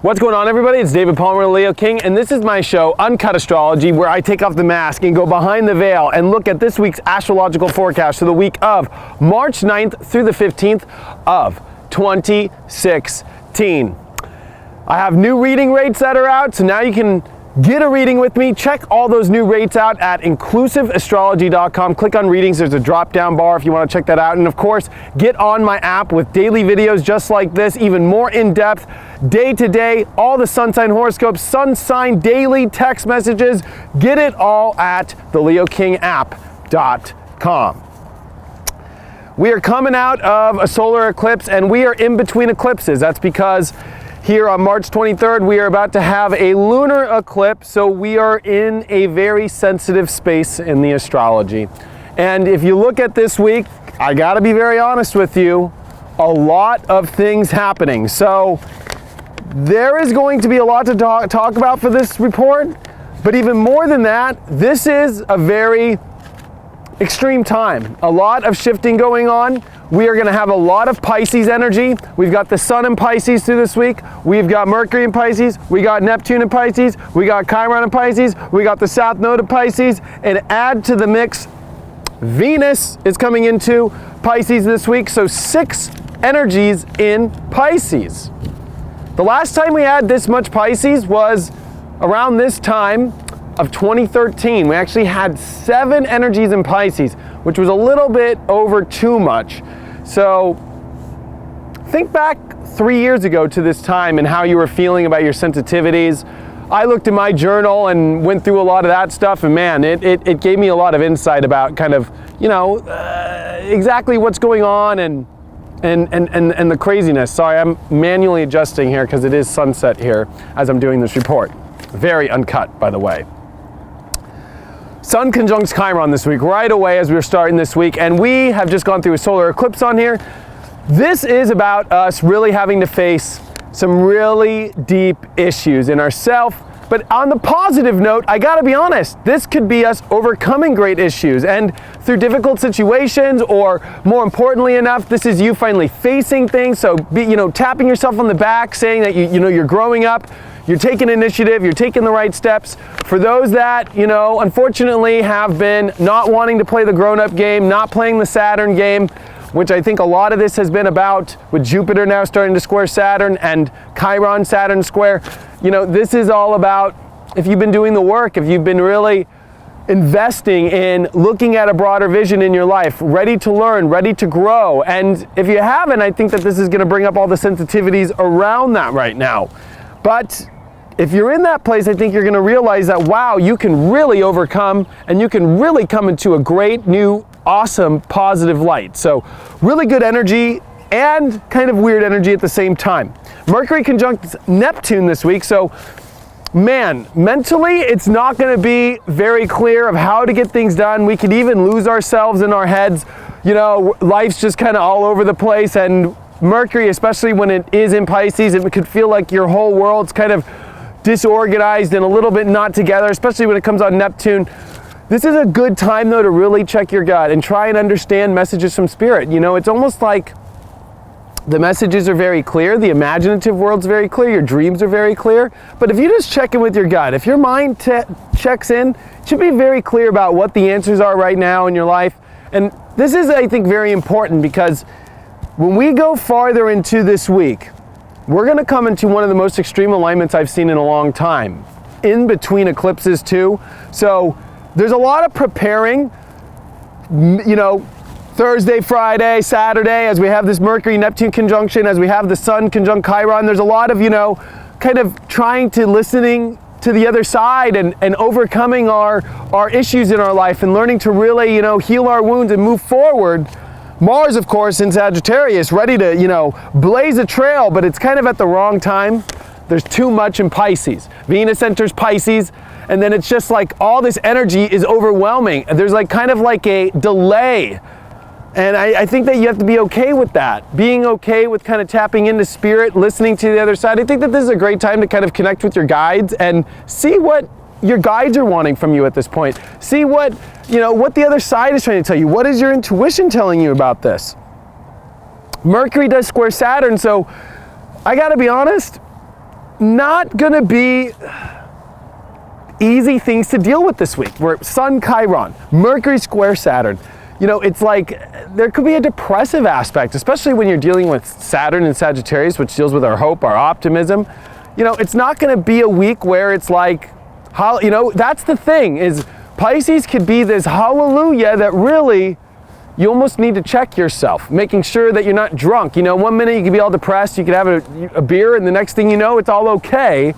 What's going on, everybody? It's David Palmer, Leo King, and this is my show, Uncut Astrology, where I take off the mask and go behind the veil and look at this week's astrological forecast for the week of March 9th through the 15th of 2016. I have new reading rates that are out, so now you can get a reading with me. Check all those new rates out at inclusiveastrology.com. Click on readings. There's a drop-down bar if you want to check that out. And of course, get on my app with daily videos just like this, even more in-depth, day-to-day, all the sun sign horoscopes, sun sign daily text messages. Get it all at theleokingapp.com. We are coming out of a solar eclipse, and we are in between eclipses. That's because here on March 23rd, we are about to have a lunar eclipse, so we are in a very sensitive space in the astrology. And if you look at this week, I gotta be very honest with you, a lot of things happening. So there is going to be a lot to talk about for this report, but even more than that, this is a very extreme time. A lot of shifting going on. We are going to have a lot of Pisces energy. We've got the Sun in Pisces through this week. We've got Mercury in Pisces. We got Neptune in Pisces. We got Chiron in Pisces. We got the South Node of Pisces. And add to the mix, Venus is coming into Pisces this week. So 6 energies in Pisces. The last time we had this much Pisces was around this time of 2013. We actually had 7 energies in Pisces, which was a little bit over too much. So think back 3 years ago to this time and how you were feeling about your sensitivities. I looked in my journal and went through a lot of that stuff, and man, it gave me a lot of insight about kind of, exactly what's going on and the craziness. Sorry, I'm manually adjusting here because it is sunset here as I'm doing this report. Very uncut, by the way. Sun conjuncts Chiron this week, right away as we're starting this week, and we have just gone through a solar eclipse on here. This is about us really having to face some really deep issues in ourselves, but on the positive note, I gotta be honest, this could be us overcoming great issues, and through difficult situations, or more importantly enough, this is you finally facing things, so tapping yourself on the back, saying that you're growing up, you're taking initiative, you're taking the right steps. For those that, unfortunately have been not wanting to play the grown-up game, not playing the Saturn game, which I think a lot of this has been about with Jupiter now starting to square Saturn and Chiron Saturn square. This is all about if you've been doing the work, if you've been really investing in looking at a broader vision in your life, ready to learn, ready to grow. And if you haven't, I think that this is going to bring up all the sensitivities around that right now. But if you're in that place, I think you're going to realize that, wow, you can really overcome and you can really come into a great, new, awesome, positive light. So really good energy and kind of weird energy at the same time. Mercury conjuncts Neptune this week. So, man, mentally, it's not going to be very clear of how to get things done. We could even lose ourselves in our heads. Life's just kind of all over the place. And Mercury, especially when it is in Pisces, it could feel like your whole world's kind of disorganized and a little bit not together, especially when it comes on Neptune. This is a good time, though, to really check your gut and try and understand messages from spirit. It's almost like the messages are very clear, the imaginative world's very clear, your dreams are very clear, but if you just check in with your gut, if your mind checks in, it should be very clear about what the answers are right now in your life. And this is, I think, very important because when we go farther into this week, we're going to come into one of the most extreme alignments I've seen in a long time, in between eclipses too. So there's a lot of preparing, Thursday, Friday, Saturday, as we have this Mercury-Neptune conjunction, as we have the Sun conjunct Chiron. There's a lot of, kind of trying to listening to the other side and overcoming our issues in our life and learning to really, heal our wounds and move forward. Mars, of course, in Sagittarius, ready to, blaze a trail, but it's kind of at the wrong time. There's too much in Pisces. Venus enters Pisces, and then it's just like all this energy is overwhelming. There's kind of like a delay. And I think that you have to be okay with that. Being okay with kind of tapping into spirit, listening to the other side. I think that this is a great time to kind of connect with your guides and see what your guides are wanting from you at this point. See what the other side is trying to tell you. What is your intuition telling you about this? Mercury does square Saturn, so I gotta be honest, not gonna be easy things to deal with this week. We're Sun Chiron, Mercury square Saturn. You know, it's like there could be a depressive aspect, especially when you're dealing with Saturn and Sagittarius, which deals with our hope, our optimism. You know, it's not gonna be a week where it's like, you know, that's the thing, is Pisces could be this hallelujah that really, you almost need to check yourself, making sure that you're not drunk. You know, one minute you could be all depressed, you could have a beer, and the next thing you know, it's all okay.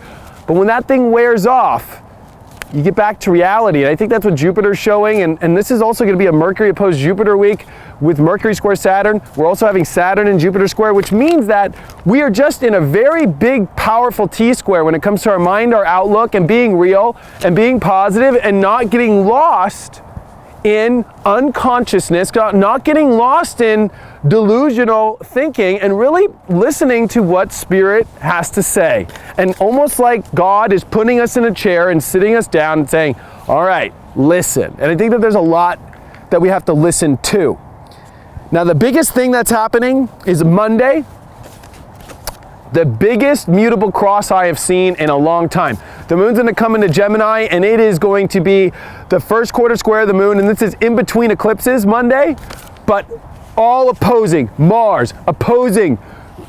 But when that thing wears off, you get back to reality. And I think that's what Jupiter's showing. And this is also going to be a Mercury opposed Jupiter week with Mercury square Saturn. We're also having Saturn and Jupiter square, which means that we are just in a very big, powerful T-square when it comes to our mind, our outlook, and being real and being positive and not getting lost in unconsciousness, not getting lost in delusional thinking, and really listening to what Spirit has to say. And almost like God is putting us in a chair and sitting us down and saying, all right, listen. And I think that there's a lot that we have to listen to. Now, the biggest thing that's happening is Monday, the biggest mutable cross I have seen in a long time. The moon's going to come into Gemini, and it is going to be the first quarter square of the moon, and this is in between eclipses Monday, but all opposing Mars, opposing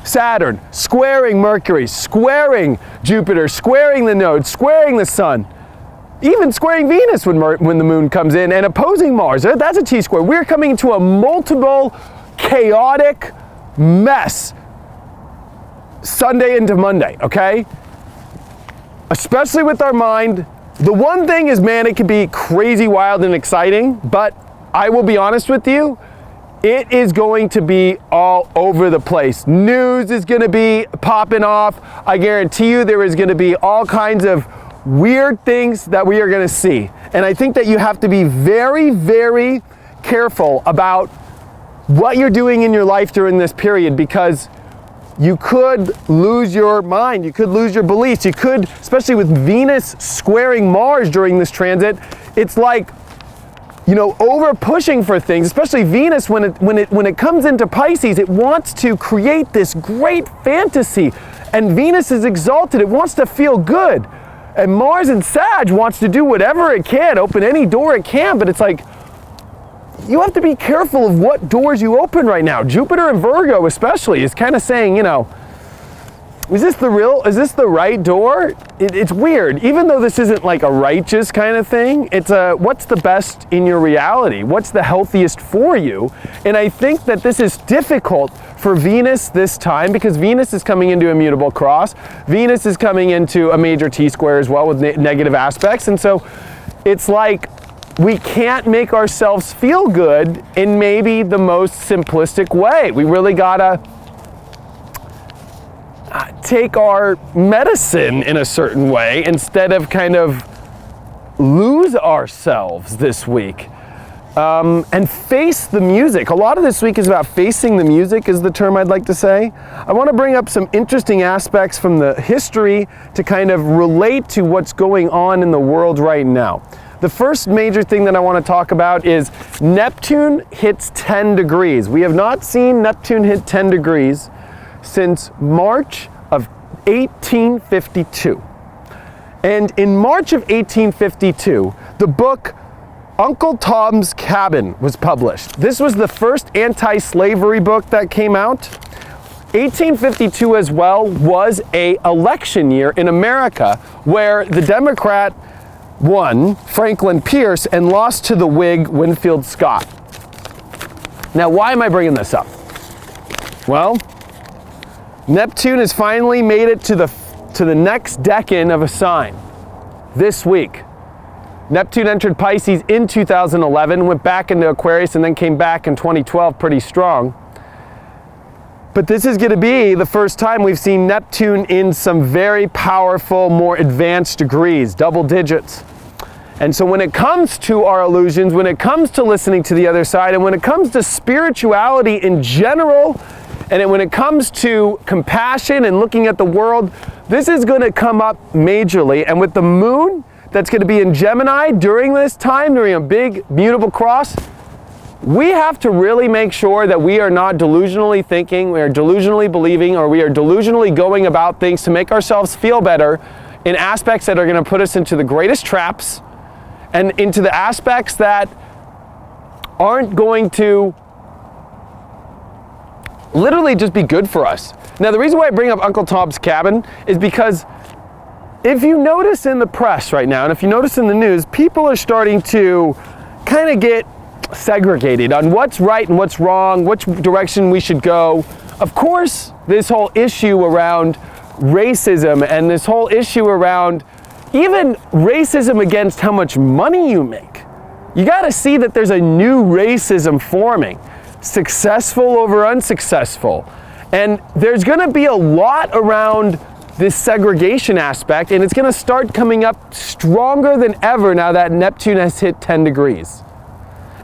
Saturn, squaring Mercury, squaring Jupiter, squaring the node, squaring the sun, even squaring Venus when the moon comes in, and opposing Mars. That's a T-square. We're coming into a multiple, chaotic mess Sunday into Monday, okay? Especially with our mind. The one thing is, man, it could be crazy, wild, and exciting, but I will be honest with you, it is going to be all over the place. News is gonna be popping off. I guarantee you there is gonna be all kinds of weird things that we are gonna see. And I think that you have to be very, very careful about what you're doing in your life during this period, because you could lose your mind, you could lose your beliefs, you could, especially with Venus squaring Mars during this transit, it's like, you know, over pushing for things, especially Venus when it comes into Pisces, it wants to create this great fantasy, and Venus is exalted, it wants to feel good, and Mars and Sag wants to do whatever it can, open any door it can, but it's like, you have to be careful of what doors you open right now. Jupiter and Virgo especially is kind of saying, you know, is this the right door? It's weird. Even though this isn't like a righteous kind of thing, it's what's the best in your reality? What's the healthiest for you? And I think that this is difficult for Venus this time, because Venus is coming into a mutable cross. Venus is coming into a major T-square as well with negative aspects. And so it's like, we can't make ourselves feel good in maybe the most simplistic way. We really gotta take our medicine in a certain way instead of kind of lose ourselves this week. And face the music. A lot of this week is about facing the music, is the term I'd like to say. I want to bring up some interesting aspects from the history to kind of relate to what's going on in the world right now. The first major thing that I want to talk about is Neptune hits 10 degrees. We have not seen Neptune hit 10 degrees since March of 1852. And in March of 1852, the book Uncle Tom's Cabin was published. This was the first anti-slavery book that came out. 1852 as well was an election year in America where the Democrat won, Franklin Pierce, and lost to the Whig Winfield Scott. Now, why am I bringing this up? Well, Neptune has finally made it to the next decan of a sign this week. Neptune entered Pisces in 2011, went back into Aquarius, and then came back in 2012 pretty strong. But this is going to be the first time we've seen Neptune in some very powerful, more advanced degrees, double digits. And so when it comes to our illusions, when it comes to listening to the other side, and when it comes to spirituality in general, and when it comes to compassion and looking at the world, this is going to come up majorly. And with the moon that's going to be in Gemini during this time, during a big mutable cross, we have to really make sure that we are not delusionally thinking, we are delusionally believing, or we are delusionally going about things to make ourselves feel better in aspects that are going to put us into the greatest traps and into the aspects that aren't going to literally just be good for us. Now, the reason why I bring up Uncle Tom's Cabin is because if you notice in the press right now, and if you notice in the news, people are starting to kind of get segregated on what's right and what's wrong, which direction we should go. Of course, this whole issue around racism and this whole issue around even racism against how much money you make. You got to see that there's a new racism forming, successful over unsuccessful. And there's going to be a lot around this segregation aspect, and it's going to start coming up stronger than ever now that Neptune has hit 10 degrees.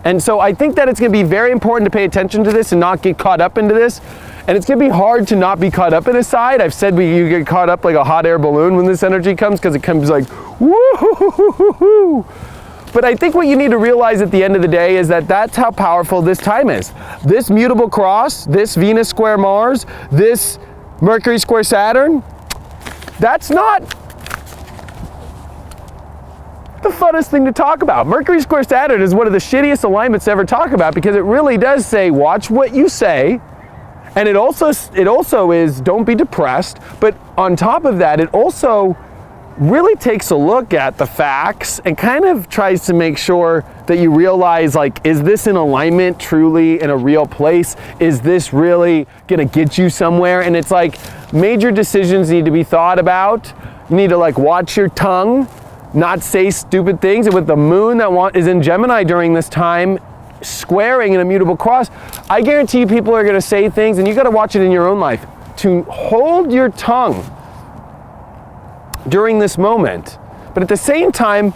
And so I think that it's going to be very important to pay attention to this and not get caught up into this. And it's going to be hard to not be caught up in a side. I've said you get caught up like a hot air balloon when this energy comes, because it comes like, woo-hoo-hoo-hoo-hoo. But I think what you need to realize at the end of the day is that that's how powerful this time is. This mutable cross, this Venus square Mars, this Mercury square Saturn, that's not the funnest thing to talk about. Mercury square Saturn is one of the shittiest alignments to ever talk about, because it really does say, watch what you say. And it also is, don't be depressed. But on top of that, it also really takes a look at the facts and kind of tries to make sure that you realize, like, is this in alignment truly in a real place? Is this really gonna get you somewhere? And it's like, major decisions need to be thought about. You need to like watch your tongue, not say stupid things. And with the moon that is in Gemini during this time, squaring in a mutable cross, I guarantee you people are gonna say things, and you gotta watch it in your own life, to hold your tongue during this moment. But at the same time,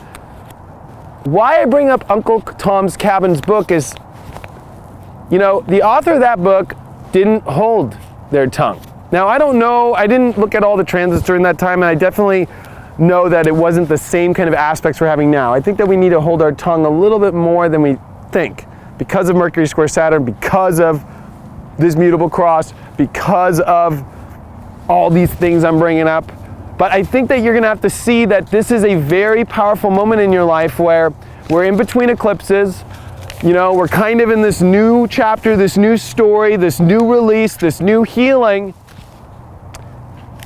why I bring up Uncle Tom's Cabin's book is, you know, the author of that book didn't hold their tongue. Now, I don't know, I didn't look at all the transits during that time, and I definitely know that it wasn't the same kind of aspects we're having now. I think that we need to hold our tongue a little bit more than we think, because of Mercury square Saturn, because of this mutable cross, because of all these things I'm bringing up. But I think that you're gonna have to see that this is a very powerful moment in your life where we're in between eclipses. You know, we're kind of in this new chapter, this new story, this new release, this new healing.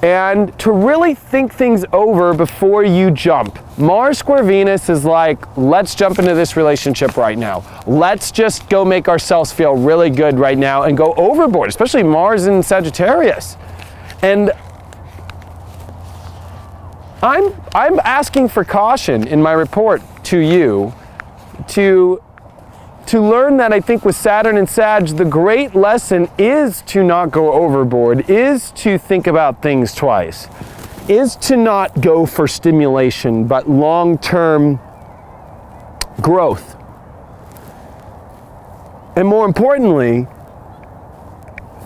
And to really think things over before you jump. Mars square Venus is like, let's jump into this relationship right now. Let's just go make ourselves feel really good right now and go overboard, especially Mars in Sagittarius. And I'm asking for caution in my report to you to learn that I think with Saturn and Sag, the great lesson is to not go overboard, is to think about things twice, is to not go for stimulation, but long-term growth. And more importantly,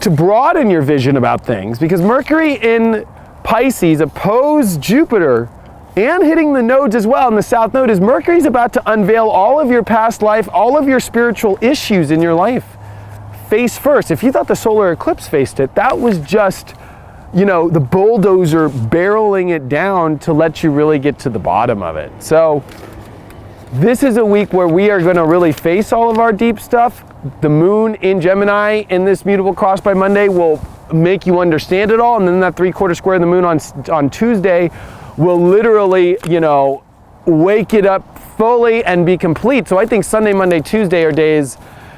to broaden your vision about things, because Mercury in Pisces opposed Jupiter and hitting the nodes as well in the south node, is Mercury's about to unveil all of your past life, all of your spiritual issues in your life face first. If you thought the solar eclipse faced it, that was just, you know, the bulldozer barreling it down to let you really get to the bottom of it. So this is a week where we are going to really face all of our deep stuff. The moon in Gemini in this mutable cross by Monday will make you understand it all, and then that 3/4 square of the moon on Tuesday will literally, you know, wake it up fully and be complete. So I think Sunday, Monday, Tuesday are days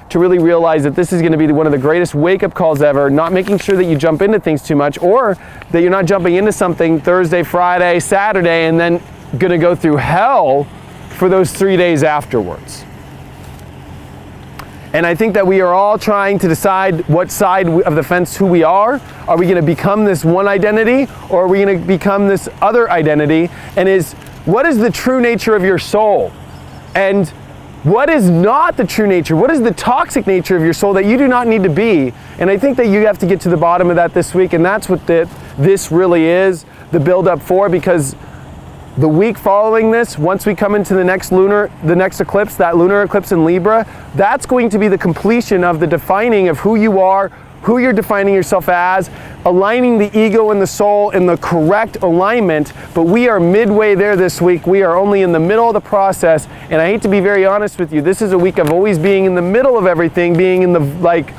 to really realize that this is going to be one of the greatest wake-up calls ever, not making sure that you jump into things too much, or that you're not jumping into something Thursday, Friday, Saturday, and then going to go through hell for those 3 days afterwards. And I think that we are all trying to decide what side of the fence who we are. Are we going to become this one identity, or are we going to become this other identity? And what is the true nature of your soul? And what is not the true nature? What is the toxic nature of your soul that you do not need to be? And I think that you have to get to the bottom of that this week, and that's what this really is the build up for, because The week following this, once we come into the next eclipse, that lunar eclipse in Libra, that's going to be the completion of the defining of who you are, who you're defining yourself as, aligning the ego and the soul in the correct alignment. But we are midway there this week. We are only in the middle of the process. And I hate to be very honest with you, this is a week of always being in the middle of everything, being in the, like,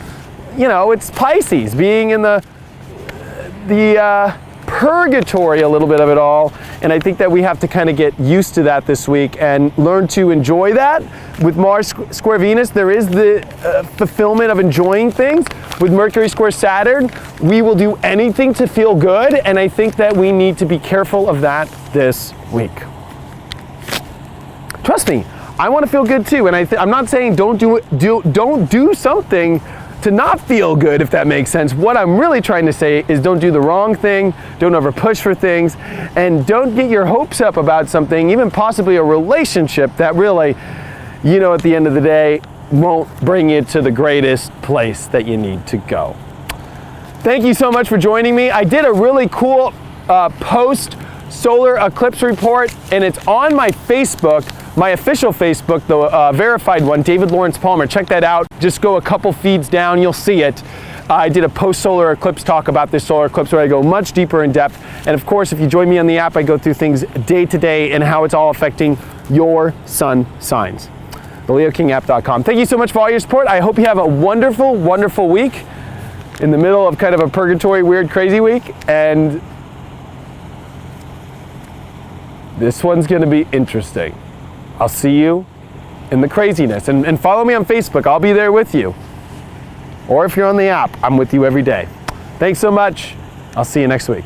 you know, it's Pisces, being in the purgatory a little bit of it all. And I think that we have to kind of get used to that this week and learn to enjoy that. With Mars square Venus, there is the fulfillment of enjoying things. With Mercury square Saturn, we will do anything to feel good, and I think that we need to be careful of that this week. Trust me, I want to feel good too, and I'm not saying don't do something to not feel good, if that makes sense. What I'm really trying to say is don't do the wrong thing, don't over push for things, and don't get your hopes up about something, even possibly a relationship that really, you know, at the end of the day, won't bring you to the greatest place that you need to go. Thank you so much for joining me. I did a really cool post solar eclipse report, and it's on my Facebook, my official Facebook, the verified one, David Lawrence Palmer. Check that out. Just go a couple feeds down, you'll see it. I did a post-solar eclipse talk about this solar eclipse where I go much deeper in depth. And of course, if you join me on the app, I go through things day to day and how it's all affecting your sun signs. TheLeoKingApp.com. Thank you so much for all your support. I hope you have a wonderful, wonderful week in the middle of kind of a purgatory, weird, crazy week. And this one's going to be interesting. I'll see you in the craziness. And follow me on Facebook. I'll be there with you. Or if you're on the app, I'm with you every day. Thanks so much. I'll see you next week.